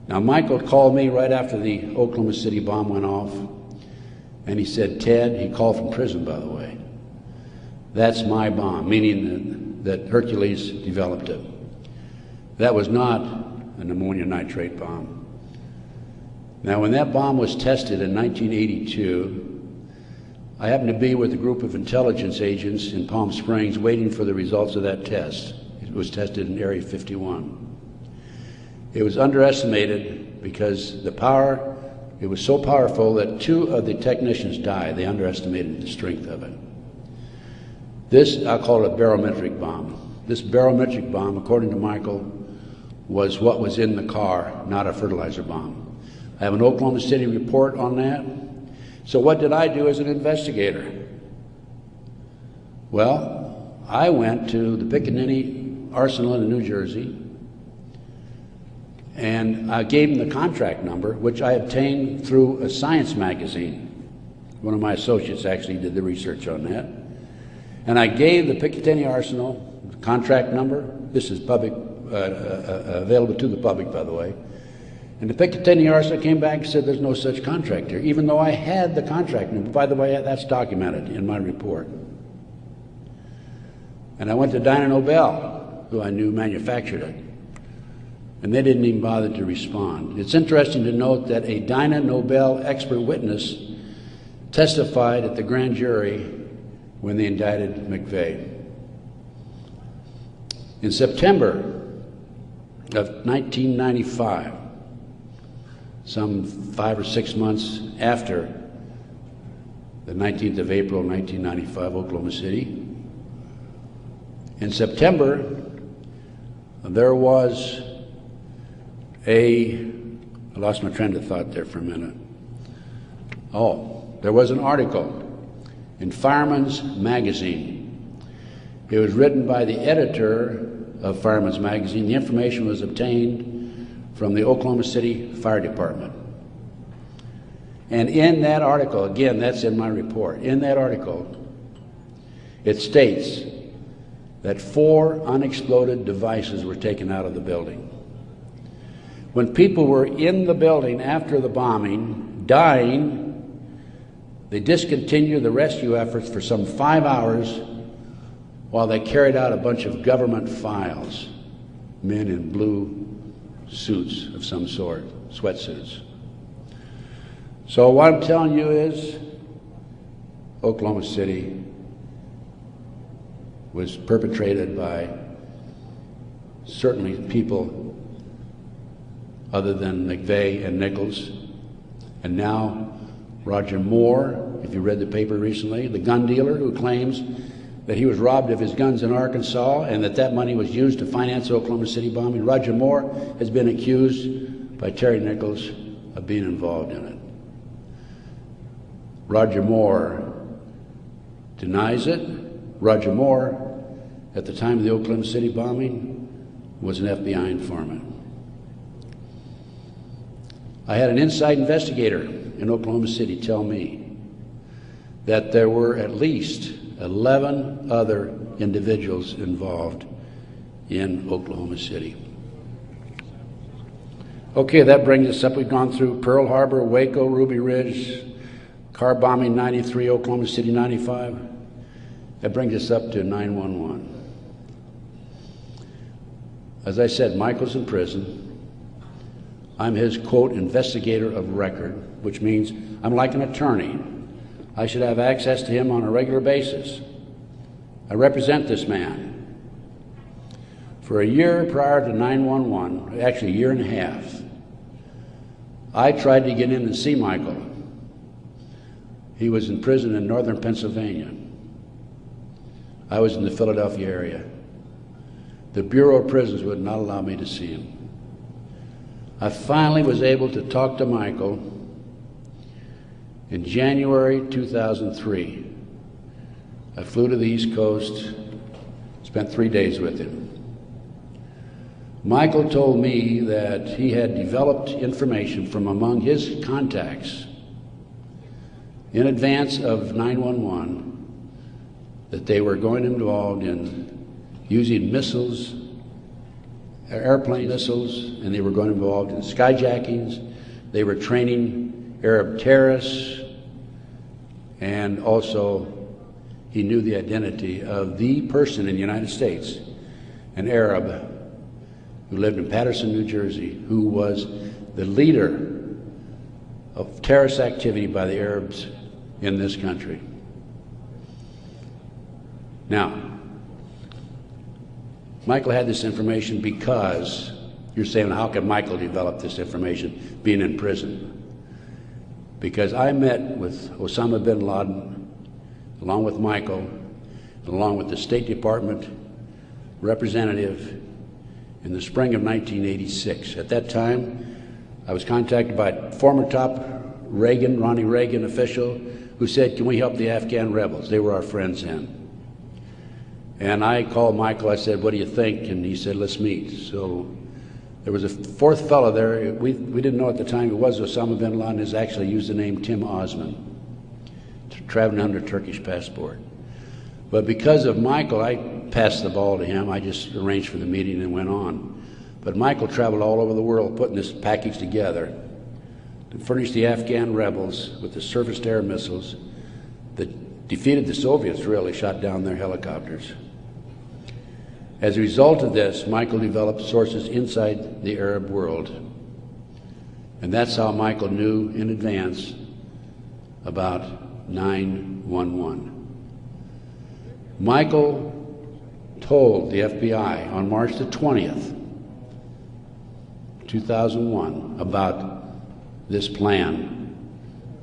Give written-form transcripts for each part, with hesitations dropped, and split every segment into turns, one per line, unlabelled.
Now, Michael called me right after the Oklahoma City bomb went off, and he said, "Ted," he called from prison, by the way, "that's my bomb," meaning that Hercules developed it. That was not an ammonium nitrate bomb. Now, when that bomb was tested in 1982, I happened to be with a group of intelligence agents in Palm Springs waiting for the results of that test. It was tested in Area 51. It was underestimated because the power, it was so powerful that 2 of the technicians died. They underestimated the strength of it. This, I'll call it a barometric bomb. This barometric bomb, according to Michael, was what was in the car, not a fertilizer bomb. I have an Oklahoma City report on that. So what did I do as an investigator? Well, I went to the Pickaninny Arsenal in New Jersey, and I gave him the contract number, which I obtained through a science magazine. One of my associates actually did the research on that. And I gave the Picatinny Arsenal the contract number. This is public, available to the public, by the way. And the Picatinny Arsenal came back and said there's no such contract here, even though I had the contract number. By the way, that's documented in my report. And I went to Dyna Nobel, who I knew manufactured it, and they didn't even bother to respond. It's interesting to note that a Dyna Nobel expert witness testified at the grand jury when they indicted McVeigh. In September of 1995, some 5 or 6 months after the 19th of April, 1995, Oklahoma City, in September, there was I lost my train of thought there for a minute. There was an article in Fireman's Magazine. It was written by the editor of Fireman's Magazine. The information was obtained from the Oklahoma City Fire Department. And in that article, again, that's in my report, in that article, it states that 4 unexploded devices were taken out of the building. When people were in the building after the bombing, dying, they discontinued the rescue efforts for some 5 hours while they carried out a bunch of government files, men in blue suits of some sort, sweatsuits. So what I'm telling you is Oklahoma City was perpetrated by certainly people other than McVeigh and Nichols, and now Roger Moore, if you read the paper recently, the gun dealer who claims that he was robbed of his guns in Arkansas and that money was used to finance the Oklahoma City bombing. Roger Moore has been accused by Terry Nichols of being involved in it. Roger Moore denies it. Roger Moore, at the time of the Oklahoma City bombing, was an FBI informant. I had an inside investigator in Oklahoma City tell me that there were at least 11 other individuals involved in Oklahoma City. Okay, that brings us up. We've gone through Pearl Harbor, Waco, Ruby Ridge, car bombing 93, Oklahoma City 95. That brings us up to 9/11. As I said, Michael's in prison. I'm his, quote, investigator of record, which means I'm like an attorney. I should have access to him on a regular basis. I represent this man. For a year prior to 9/11, actually a year and a half, I tried to get in and see Michael. He was in prison in northern Pennsylvania. I was in the Philadelphia area. The Bureau of Prisons would not allow me to see him. I finally was able to talk to Michael in January 2003. I flew to the East Coast, spent 3 days with him. Michael told me that he had developed information from among his contacts in advance of 9/11 that they were going involved in using missiles airplane missiles, and they were going involved in skyjackings. They were training Arab terrorists, and also he knew the identity of the person in the United States, an Arab who lived in Paterson, New Jersey, who was the leader of terrorist activity by the Arabs in this country. Now, Michael had this information because, you're saying, how could Michael develop this information being in prison? Because I met with Osama bin Laden, along with Michael, along with the State Department representative in the spring of 1986. At that time, I was contacted by a former top Ronnie Reagan official who said, can we help the Afghan rebels? They were our friends then. And I called Michael, I said, what do you think? And he said, let's meet. So there was a fourth fellow there. We didn't know at the time it was Osama bin Laden. Has actually used the name Tim Osman, traveling under a Turkish passport. But because of Michael, I passed the ball to him. I just arranged for the meeting and went on. But Michael traveled all over the world putting this package together to furnish the Afghan rebels with the surface-to-air missiles that defeated the Soviets, really, shot down their helicopters. As a result of this, Michael developed sources inside the Arab world. And that's how Michael knew in advance about 9/11. Michael told the FBI on March the 20th, 2001, about this plan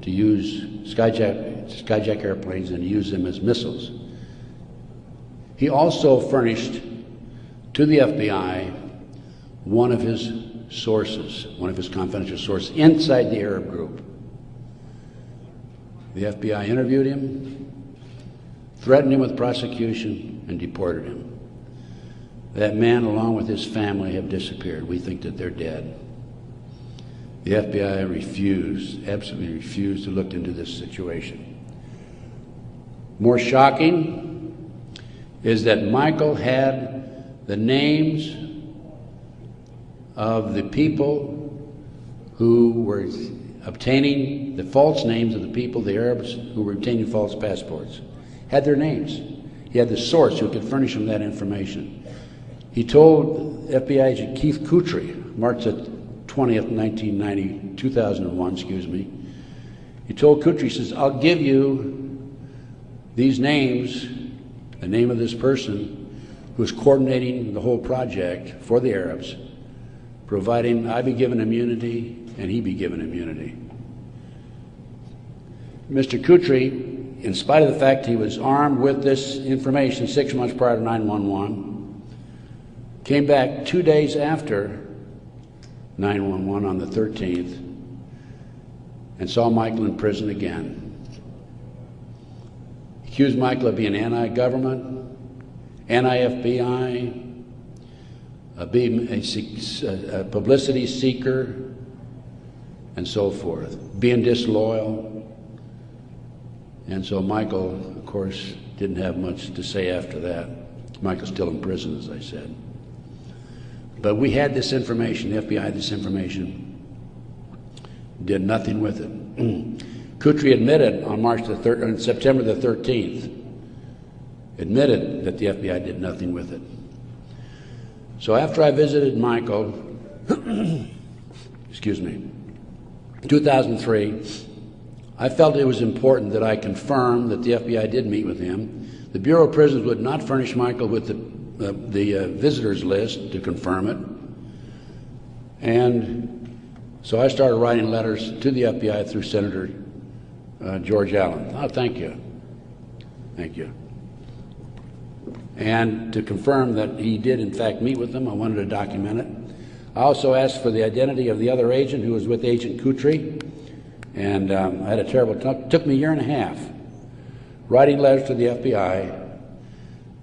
to use skyjack airplanes and use them as missiles. He also furnished to the FBI one of his sources, one of his confidential sources inside the Arab group. The FBI interviewed him, threatened him with prosecution, and deported him. That man, along with his family, have disappeared. We think that they're dead. The FBI refused, absolutely refused to look into this situation. More shocking is that Michael had the names of the people who were obtaining the false names of the people, the Arabs who were obtaining false passports. Had their names. He had the source who could furnish him that information. He told FBI agent Keith Kutry, March 20th, 2001, he told Kutry, he says, I'll give you these names, the name of this person who's coordinating the whole project for the Arabs, providing I be given immunity and he be given immunity. Mr. Kutry, in spite of the fact he was armed with this information 6 months prior to 9/11, came back 2 days after 9/11 on the 13th and saw Michael in prison again. He accused Michael of being anti-government, anti-FBI, being a publicity seeker, and so forth, being disloyal. And so Michael, of course, didn't have much to say after that. Michael's still in prison, as I said. But we had this information, the FBI had this information, did nothing with it. Kutry admitted on September the 13th, admitted that the FBI did nothing with it. So after I visited Michael, 2003, I felt it was important that I confirm that the FBI did meet with him. The Bureau of Prisons would not furnish Michael with the visitors list to confirm it. And so I started writing letters to the FBI through Senator George Allen. Oh, thank you. Thank you. And to confirm that he did in fact meet with them, I wanted to document it. I also asked for the identity of the other agent who was with Agent Kutry. And I had a terrible time. It took me a year and a half writing letters to the FBI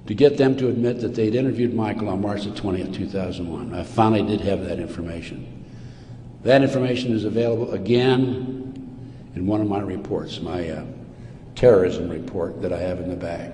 to get them to admit that they'd interviewed Michael on March the 20th, 2001. I finally did have that information. That information is available again in one of my reports, my terrorism report that I have in the back.